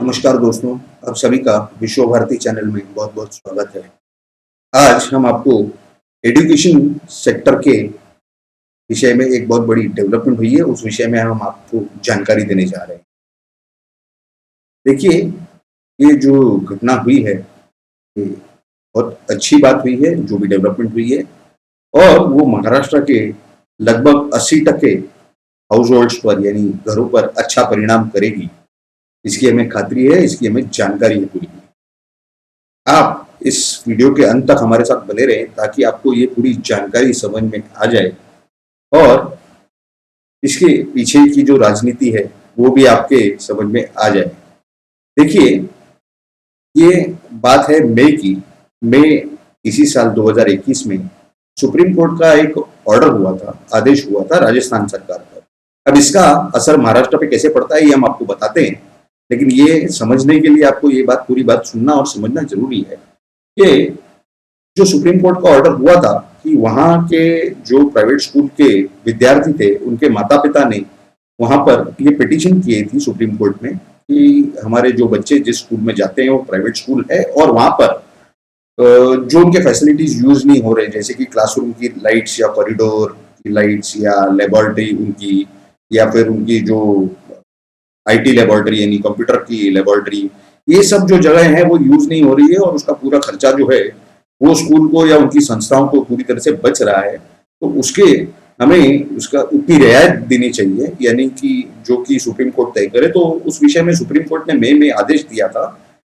नमस्कार दोस्तों, आप सभी का विश्व भारती चैनल में बहुत बहुत स्वागत है। आज हम आपको एजुकेशन सेक्टर के विषय में एक बहुत बड़ी डेवलपमेंट हुई है, उस विषय में हम आपको जानकारी देने जा रहे हैं। देखिए, ये जो घटना हुई है, ये बहुत अच्छी बात हुई है, जो भी डेवलपमेंट हुई है, और वो महाराष्ट्र के लगभग 80% हाउस होल्ड्स पर यानी घरों पर अच्छा परिणाम करेगी। इसकी हमें खातिरी है, इसकी हमें जानकारी है पूरी। आप इस वीडियो के अंत तक हमारे साथ बने रहें ताकि आपको ये पूरी जानकारी समझ में आ जाए और इसके पीछे की जो राजनीति है वो भी आपके समझ में आ जाए। देखिए, ये बात है मई की। मई इसी साल 2021 में सुप्रीम कोर्ट का एक ऑर्डर हुआ था, आदेश हुआ था राजस्थान सरकार पर। अब इसका असर महाराष्ट्र पे कैसे पड़ता है ये हम आपको बताते हैं, लेकिन ये समझने के लिए आपको ये बात पूरी बात सुनना और समझना जरूरी है कि जो सुप्रीम कोर्ट का ऑर्डर हुआ था कि वहां के जो प्राइवेट स्कूल के विद्यार्थी थे उनके माता पिता ने वहां पर ये पिटीशन की थी सुप्रीम कोर्ट में कि हमारे जो बच्चे जिस स्कूल में जाते हैं वो प्राइवेट स्कूल है और वहां पर जो उनके फैसिलिटीज यूज नहीं हो रहे, जैसे कि क्लासरूम की लाइट्स या कॉरिडोर की लाइट्स या लेबोरेटरी उनकी, या फिर उनकी जो आईटी लेबोरेटरी यानी कंप्यूटर की लेबोरेटरी, ये सब जो जगह है वो यूज नहीं हो रही है और उसका पूरा खर्चा जो है वो स्कूल को या उनकी संस्थाओं को पूरी तरह से बच रहा है। तो उसके हमें उसका उतनी रियायत देनी चाहिए, यानी कि जो कि सुप्रीम कोर्ट तय करे। तो उस विषय में सुप्रीम कोर्ट ने मई में आदेश दिया था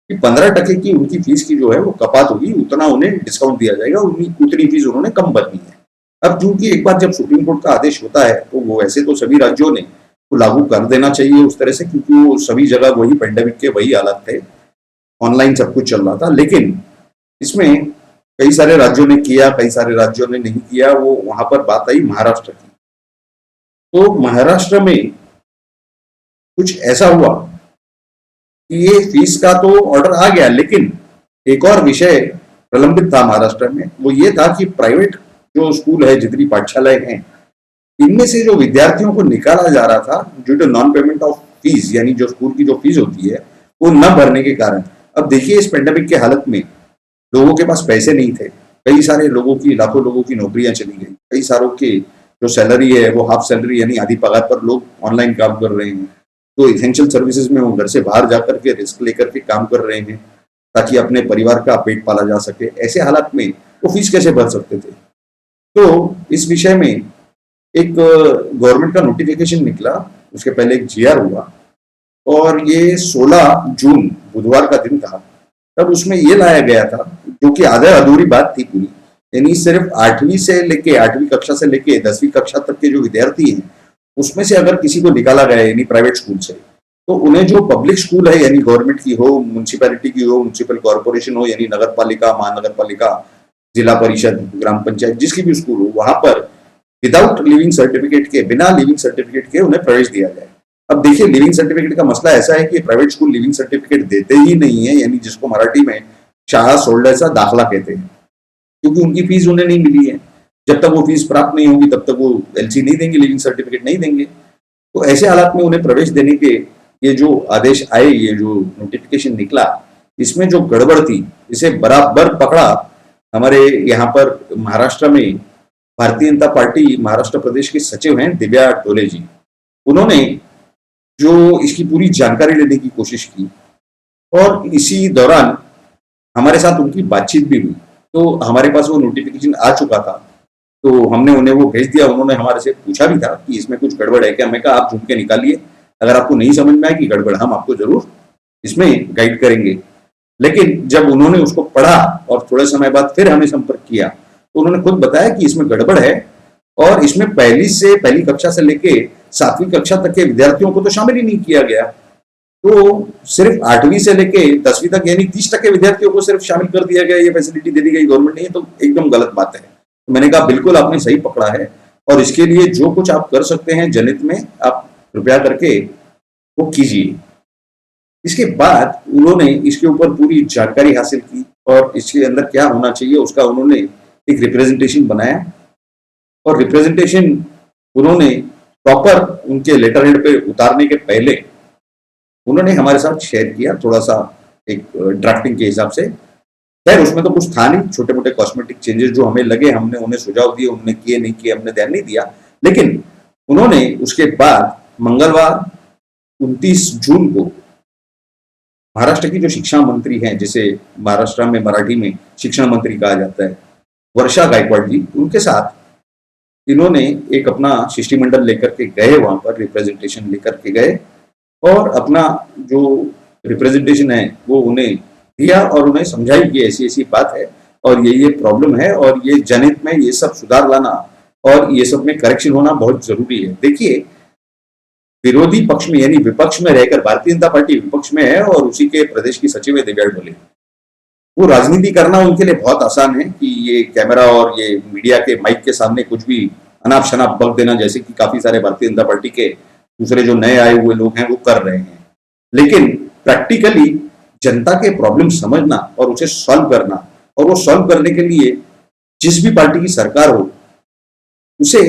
कि 15% की उनकी फीस की जो है वो कपात होगी, उतना उन्हें डिस्काउंट दिया जाएगा, उतनी फीस उन्होंने कम भरनी है। अब क्योंकि एक बार जब सुप्रीम कोर्ट का आदेश होता है तो वो वैसे तो सभी राज्यों ने को लागू कर देना चाहिए उस तरह से, क्योंकि वो सभी जगह वही पेंडेमिक के वही हालात थे, ऑनलाइन सब कुछ चल रहा था। लेकिन इसमें कई सारे राज्यों ने किया, कई सारे राज्यों ने नहीं किया। वो वहां पर बात आई महाराष्ट्र की। तो महाराष्ट्र में कुछ ऐसा हुआ कि ये फीस का तो ऑर्डर आ गया, लेकिन एक और विषय प्रलंबित था महाराष्ट्र में। वो ये था कि प्राइवेट जो स्कूल है, जितनी पाठशालाएं हैं, इनमें से जो विद्यार्थियों को निकाला जा रहा था due to non payment of fees, यानी जो स्कूल की जो फीस होती है वो न भरने के कारण। अब देखिए, इस पेंडेमिक के हालत में लोगों के पास पैसे नहीं थे, कई सारे लोगों की, लाखों लोगों की नौकरियां चली गई, कई सारों की जो सैलरी है वो हाफ सैलरी यानी आधी पगार पर लोग ऑनलाइन काम कर रहे हैं। तो इसेंशियल सर्विसेज में वो घर से बाहर जाकर के रिस्क लेकर के काम कर रहे हैं ताकि अपने परिवार का पेट पाला जा सके। ऐसे हालात में वो फीस कैसे भर सकते थे? तो इस विषय में एक गवर्नमेंट का नोटिफिकेशन निकला, उसके पहले एक जीआर हुआ, और ये 16 जून बुधवार का दिन था। तब उसमें ये लाया गया था, जो कि आधा अधूरी बात थी पूरी, यानी सिर्फ 8वीं कक्षा से लेके 10वीं कक्षा तक के जो विद्यार्थी हैं उसमें से अगर किसी को निकाला गया यानी प्राइवेट स्कूल से, तो उन्हें जो पब्लिक स्कूल है यानी गवर्नमेंट की हो, म्यूनिसिपैलिटी की हो, म्यूनिसिपल कॉर्पोरेशन हो यानी नगर पालिका, महानगर पालिका, जिला परिषद, ग्राम पंचायत, जिसकी भी स्कूल हो, वहां पर विदाउट लिविंग सर्टिफिकेट के, बिना लिविंग सर्टिफिकेट के उन्हें प्रवेश दिया जाए। अब देखिए, लिविंग सर्टिफिकेट का मसला ऐसा है कि प्राइवेट स्कूल लिविंग सर्टिफिकेट देते ही नहीं है, यानी जिसको मराठी में शाळा सोडल्याचा दाखला कहते हैं, क्योंकि उनकी फीस उन्हें नहीं मिली है। जब तक वो फीस प्राप्त नहीं होगी तब तक वो एलसी नहीं देंगे, लिविंग सर्टिफिकेट नहीं देंगे। तो ऐसे हालात में उन्हें प्रवेश देने के ये जो आदेश आए, ये जो नोटिफिकेशन निकला, इसमें जो गड़बड़ थी इसे बराबर पकड़ा हमारे यहाँ पर महाराष्ट्र में भारतीय जनता पार्टी महाराष्ट्र प्रदेश के सचिव हैं दिव्या डोले जी। उन्होंने जो इसकी पूरी जानकारी लेने की कोशिश की और इसी दौरान हमारे साथ उनकी बातचीत भी हुई। तो हमारे पास वो नोटिफिकेशन आ चुका था, तो हमने उन्हें वो भेज दिया। उन्होंने हमारे से पूछा भी था कि इसमें कुछ गड़बड़ है क्या। मैं कहा, आप ढूंढ के निकालिए, अगर आपको नहीं समझ में आए कि गड़बड़, हम आपको जरूर इसमें गाइड करेंगे। लेकिन जब उन्होंने उसको पढ़ा और थोड़े समय बाद फिर हमें संपर्क किया, तो उन्होंने खुद बताया कि इसमें गड़बड़ है और इसमें पहली कक्षा से लेके 7वीं कक्षा तक के विद्यार्थियों को तो शामिल ही नहीं किया गया। तो सिर्फ 8वीं से लेके 10वीं तक यानी 30% विद्यार्थियों को सिर्फ शामिल कर दिया गया, ये फैसिलिटी दे दी गई गवर्नमेंट ने। ये तो एकदम गलत बात है। तो मैंने कहा, बिल्कुल आपने सही पकड़ा है और इसके लिए जो कुछ आप कर सकते हैं जनहित में, आप कृपया करके वो कीजिए। इसके बाद उन्होंने इसके ऊपर पूरी जानकारी हासिल की और इसके अंदर क्या होना चाहिए उसका उन्होंने एक रिप्रेजेंटेशन बनाया, और रिप्रेजेंटेशन उन्होंने प्रॉपर उनके लेटर हेड पे उतारने के पहले उन्होंने हमारे साथ शेयर किया थोड़ा सा एक ड्राफ्टिंग के हिसाब से। खैर उसमें तो कुछ था नहीं, छोटे मोटे कॉस्मेटिक चेंजेस जो हमें लगे, हमने उन्हें सुझाव दिए, उन्होंने किए नहीं किए हमने ध्यान नहीं दिया। लेकिन उन्होंने उसके बाद मंगलवार 29 जून को महाराष्ट्र की जो शिक्षा मंत्री हैं, जिसे महाराष्ट्र में मराठी में शिक्षा मंत्री कहा जाता है, वर्षा गायकवाड़ जी, उनके साथ इन्होंने एक अपना शिष्टमंडल लेकर के गए, वहां पर रिप्रेजेंटेशन लेकर के गए और अपना जो रिप्रेजेंटेशन है वो उन्हें दिया और उन्हें समझाई कि ऐसी ऐसी बात है और ये प्रॉब्लम है और ये जनहित में ये सब सुधार लाना और ये सब में करेक्शन होना बहुत जरूरी है। देखिए, विरोधी पक्ष में यानी विपक्ष में रहकर भारतीय जनता पार्टी विपक्ष में है और उसी के प्रदेश की सचिव है दिव्या डोले। वो राजनीति करना उनके लिए बहुत आसान है कि ये कैमरा और ये मीडिया के माइक के सामने कुछ भी अनाप शनाप बक देना, जैसे कि काफी सारे भारतीय जनता पार्टी के दूसरे जो नए आए हुए लोग हैं वो कर रहे हैं। लेकिन प्रैक्टिकली जनता के प्रॉब्लम समझना और उसे सॉल्व करना, और वो सॉल्व करने के लिए जिस भी पार्टी की सरकार हो उसे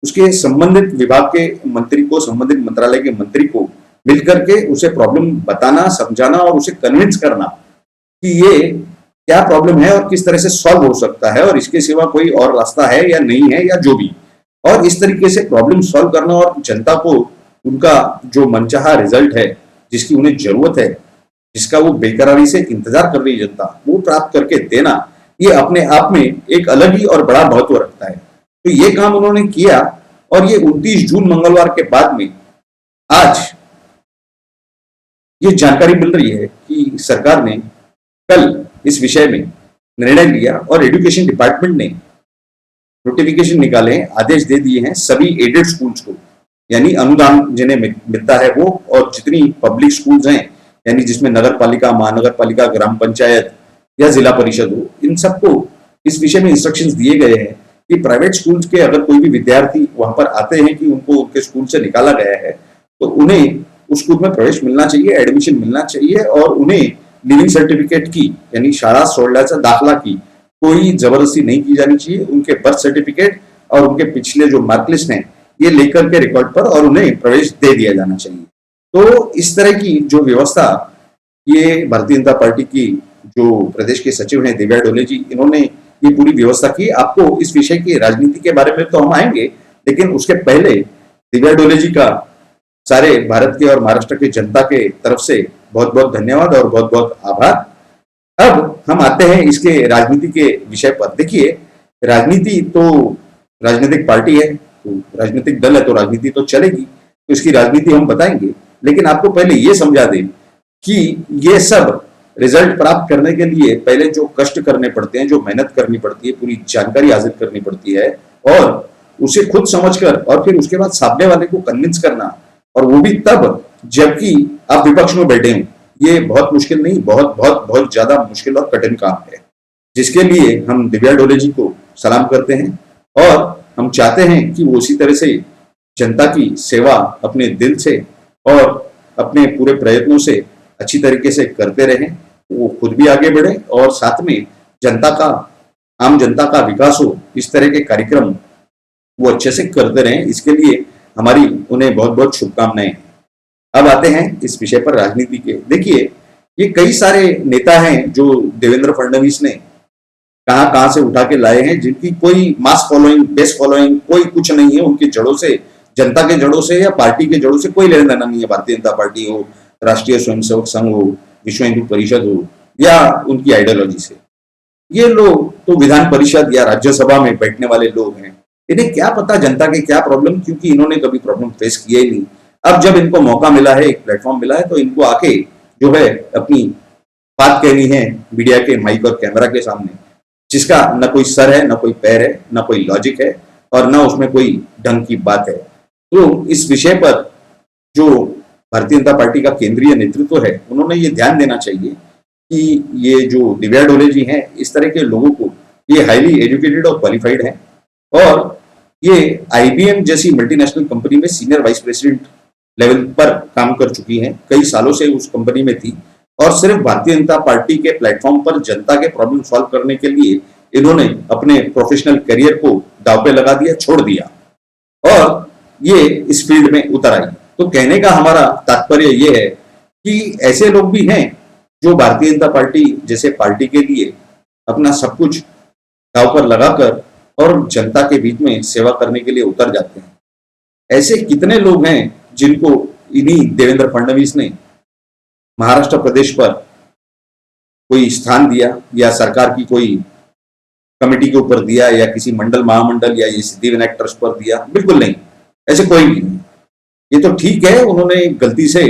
उसके संबंधित विभाग के मंत्री को, संबंधित मंत्रालय के मंत्री को मिलकर के उसे प्रॉब्लम बताना, समझाना और उसे कन्विंस करना कि ये क्या प्रॉब्लम है और किस तरह से सॉल्व हो सकता है और इसके सिवा कोई और रास्ता है या नहीं है या जो भी, और इस तरीके से प्रॉब्लम सॉल्व करना और जनता को उनका जो मनचाहा रिजल्ट है, जिसकी उन्हें जरूरत है, जिसका वो बेकरारी से इंतजार कर रही है जनता, वो प्राप्त करके देना, ये अपने आप में एक अलग ही और बड़ा महत्व रखता है। तो ये काम उन्होंने किया और ये 29 जून मंगलवार के बाद में आज ये जानकारी मिल रही है कि सरकार ने कल इस विषय में निर्णय लिया और एजुकेशन डिपार्टमेंट ने नोटिफिकेशन निकाले, आदेश दे दिए हैं सभी एडेड स्कूल्स को, यानी अनुदान जिन्हें मिलता है वो, और जितनी पब्लिक स्कूल्स हैं यानी जिसमें नगर पालिका, महानगर पालिका, ग्राम पंचायत या जिला परिषद हो, इन सबको इस विषय में इंस्ट्रक्शंस दिए गए हैं कि प्राइवेट स्कूल्स के अगर कोई भी विद्यार्थी वहां पर आते हैं कि उनको उनके स्कूल से निकाला गया है तो उन्हें उस स्कूल में प्रवेश मिलना चाहिए, एडमिशन मिलना चाहिए और उन्हें लिविंग सर्टिफिकेट की यानी शाळा सोडल्याचा दाखला की कोई जबरदस्ती नहीं की जानी चाहिए। उनके बर्थ सर्टिफिकेट और उनके पिछले जो मार्कलिस्ट हैं ये लेकर के रिकॉर्ड पर और उन्हें प्रवेश दे दिया जाना चाहिए। तो इस तरह की जो व्यवस्था ये भारतीय जनता पार्टी की जो प्रदेश के सचिव हैं दिव्या डोले जी, इन्होंने ये पूरी व्यवस्था की। आपको इस विषय की राजनीति के बारे में तो हम आएंगे, लेकिन उसके पहले दिव्या डोले जी का सारे भारत के और महाराष्ट्र के जनता के तरफ से बहुत बहुत धन्यवाद और बहुत बहुत आभार। अब हम आते हैं इसके राजनीति के विषय पर। देखिए, राजनीति तो राजनीतिक पार्टी है, तो राजनीतिक दल है, तो राजनीति तो चलेगी, तो इसकी राजनीति हम बताएंगे। लेकिन आपको पहले ये समझा दें कि ये सब रिजल्ट प्राप्त करने के लिए पहले जो कष्ट करने पड़ते हैं, जो मेहनत करनी पड़ती है, पूरी जानकारी हासिल करनी पड़ती है और उसे खुद समझकर और फिर उसके बाद सामने वाले को कन्विंस करना, और वो भी तब जबकि आप विपक्ष में बैठे हैं, ये बहुत मुश्किल नहीं, बहुत बहुत बहुत ज्यादा मुश्किल और कठिन काम है, जिसके लिए हम दिव्या डोले जी को सलाम करते हैं और हम चाहते हैं कि वो उसी तरह से जनता की सेवा अपने दिल से और अपने पूरे प्रयत्नों से अच्छी तरीके से करते रहें, वो खुद भी आगे बढ़े और साथ में जनता का, आम जनता का विकास हो, इस तरह के कार्यक्रम वो अच्छे से करते रहें। इसके लिए हमारी उन्हें बहुत बहुत शुभकामनाएं। अब आते हैं इस विषय पर राजनीति के। देखिए, ये कई सारे नेता हैं जो देवेंद्र फडणवीस ने कहां कहां से उठा के लाए हैं, जिनकी कोई मास फॉलोइंग, बेस फॉलोइंग कोई कुछ नहीं है, उनकी जड़ों से, जनता के जड़ों से या पार्टी के जड़ों से कोई लेना देना नहीं है। भारतीय जनता पार्टी हो, राष्ट्रीय स्वयंसेवक संघ हो, विश्व हिंदू परिषद हो या उनकी आइडियोलॉजी से, ये लोग तो विधान परिषद या राज्यसभा में बैठने वाले लोग हैं। इन्हें क्या पता जनता के क्या प्रॉब्लम, क्योंकि इन्होंने कभी प्रॉब्लम फेस किया ही नहीं। अब जब इनको मौका मिला है, एक प्लेटफॉर्म मिला है, तो इनको आके जो है अपनी बात कहनी है मीडिया के माइक और कैमरा के सामने, जिसका न कोई सर है, न कोई पैर है, न कोई लॉजिक है और न उसमें कोई ढंग की बात है। तो इस विषय पर जो भारतीय जनता पार्टी का केंद्रीय नेतृत्व है, उन्होंने ये ध्यान देना चाहिए कि ये जो दिव्या डोले जी हैं, इस तरह के लोगों को, ये हाईली एजुकेटेड और क्वालिफाइड हैं और ये IBM जैसी मल्टीनेशनल कंपनी में सीनियर वाइस प्रेसिडेंट लेवल पर काम कर चुकी हैं, कई सालों से उस कंपनी में थी और सिर्फ भारतीय जनता पार्टी के प्लेटफॉर्म पर जनता के प्रॉब्लम सॉल्व करने के लिए इन्होंने अपने प्रोफेशनल करियर को दांव पे लगा दिया, छोड़ दिया और ये इस फील्ड में उतर आई। तो कहने का हमारा तात्पर्य ये है कि ऐसे लोग भी हैं जो भारतीय जनता पार्टी जैसे पार्टी के लिए अपना सब कुछ दांव पर लगाकर और जनता के बीच में सेवा करने के लिए उतर जाते हैं। ऐसे कितने लोग हैं जिनको इन्हीं देवेंद्र फडणवीस ने महाराष्ट्र प्रदेश पर कोई स्थान दिया या सरकार की कोई कमेटी के ऊपर दिया या किसी मंडल महामंडल या ये सिद्धिविनायक ट्रस्ट पर दिया? बिल्कुल नहीं, ऐसे कोई भी नहीं। ये तो ठीक है, उन्होंने गलती से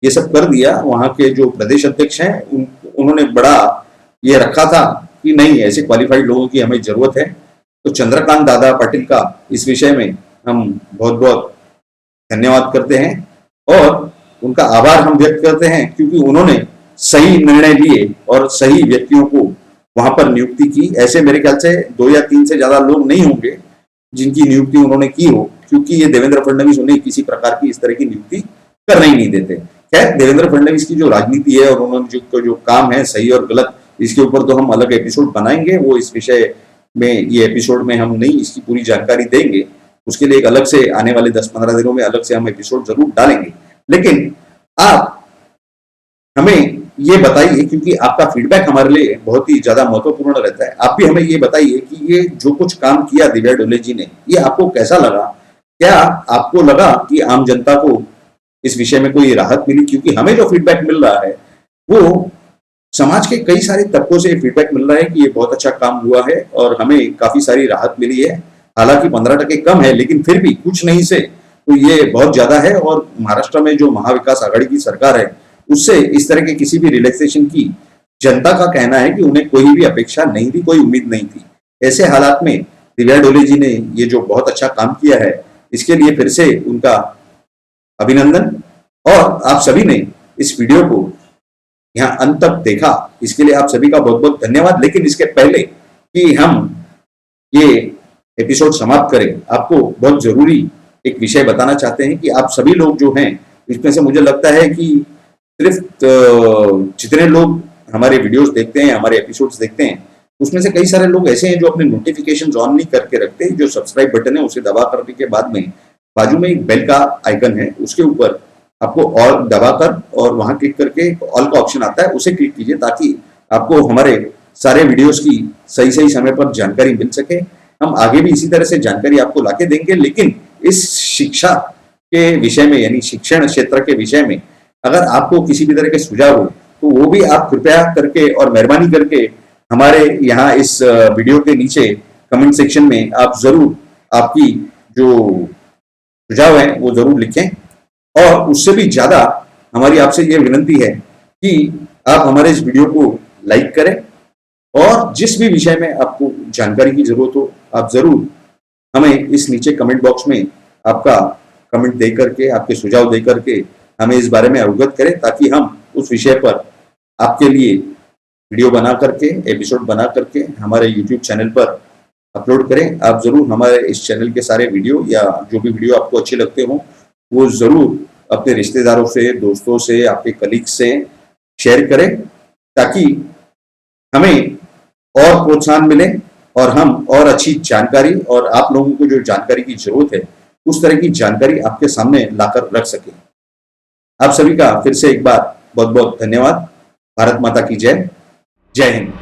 ये सब कर दिया। वहां के जो प्रदेश अध्यक्ष हैं उन्होंने बड़ा ये रखा था कि नहीं, ऐसे क्वालिफाइड लोगों की हमें जरूरत है। तो चंद्रकांत दादा पाटिल का इस विषय में हम बहुत बहुत धन्यवाद करते हैं और उनका आभार हम व्यक्त करते हैं, क्योंकि उन्होंने सही निर्णय लिए और सही व्यक्तियों को वहां पर नियुक्ति की। ऐसे मेरे ख्याल से 2 या 3 से ज्यादा लोग नहीं होंगे जिनकी नियुक्ति उन्होंने की हो, क्योंकि ये देवेंद्र फडणवीस उन्हें किसी प्रकार की इस तरह की नियुक्ति करने ही नहीं देते। खैर, देवेंद्र फडणवीस की जो राजनीति है और उन्होंने जो काम है सही और गलत, इसके ऊपर तो हम अलग एपिसोड बनाएंगे। वो इस विषय में ये एपिसोड में हम नहीं इसकी पूरी जानकारी देंगे, उसके लिए एक अलग से आने वाले 10-15 दिनों में अलग से हम एपिसोड जरूर डालेंगे। लेकिन आप हमें ये बताइए, क्योंकि आपका फीडबैक हमारे लिए बहुत ही ज्यादा महत्वपूर्ण रहता है। आप भी हमें ये बताइए कि ये जो कुछ काम किया दिव्या डोले जी ने, ये आपको कैसा लगा? क्या आपको लगा कि आम जनता को इस विषय में कोई राहत मिली? क्योंकि हमें जो फीडबैक मिल रहा है वो समाज के कई सारे तबकों से फीडबैक मिल रहा है कि ये बहुत अच्छा काम हुआ है और हमें काफी सारी राहत मिली है। हालांकि 15% कम है, लेकिन फिर भी कुछ नहीं से तो ये बहुत ज्यादा है। और महाराष्ट्र में जो महाविकास आघाड़ी की सरकार है, उससे इस तरह के किसी भी रिलैक्सेशन की जनता का कहना है कि उन्हें कोई भी अपेक्षा नहीं थी, कोई उम्मीद नहीं थी। ऐसे हालात में दिव्या डोले जी ने ये जो बहुत अच्छा काम किया है, इसके लिए फिर से उनका अभिनंदन। और आप सभी ने इस वीडियो को यहाँ अंत तक देखा, इसके लिए आप सभी का बहुत बहुत धन्यवाद। लेकिन इसके पहले कि हम ये एपिसोड समाप्त करें, आपको बहुत जरूरी एक विषय बताना चाहते हैं कि आप सभी लोग जो हैं, इसमें से मुझे लगता है कि सिर्फ जितने लोग हमारे वीडियोस देखते हैं, हमारे एपिसोड्स देखते हैं, उसमें से कई सारे लोग ऐसे हैं जो अपने नोटिफिकेशंस ऑन नहीं करके रखते। जो सब्सक्राइब बटन है उसे दबा करने के बाद में बाजू में एक बेल का आइकन है, उसके ऊपर आपको ऑल दबाकर और वहां क्लिक करके ऑल का ऑप्शन आता है, उसे क्लिक कीजिए ताकि आपको हमारे सारे वीडियोस की सही सही समय पर जानकारी मिल सके। हम आगे भी इसी तरह से जानकारी आपको लाके देंगे। लेकिन इस शिक्षा के विषय में, यानी शिक्षण क्षेत्र के विषय में अगर आपको किसी भी तरह के सुझाव हो तो वो भी आप कृपया करके और मेहरबानी करके हमारे यहाँ इस वीडियो के नीचे कमेंट सेक्शन में आप जरूर आपकी जो सुझाव है वो जरूर लिखें। और उससे भी ज्यादा हमारी आपसे ये विनंती है कि आप हमारे इस वीडियो को लाइक करें और जिस भी विषय में आपको जानकारी की जरूरत हो, आप जरूर हमें इस नीचे कमेंट बॉक्स में आपका कमेंट दे करके, आपके सुझाव दे करके हमें इस बारे में अवगत करें, ताकि हम उस विषय पर आपके लिए वीडियो बना करके, एपिसोड बना करके हमारे YouTube चैनल पर अपलोड करें। आप जरूर हमारे इस चैनल के सारे वीडियो या जो भी वीडियो आपको अच्छे लगते हो वो जरूर अपने रिश्तेदारों से, दोस्तों से, आपके कलीग्स से शेयर करें, ताकि हमें और प्रोत्साहन मिले और हम और अच्छी जानकारी और आप लोगों को जो जानकारी की जरूरत है उस तरह की जानकारी आपके सामने लाकर रख सके। आप सभी का फिर से एक बार बहुत बहुत धन्यवाद। भारत माता की जय। जय हिंद।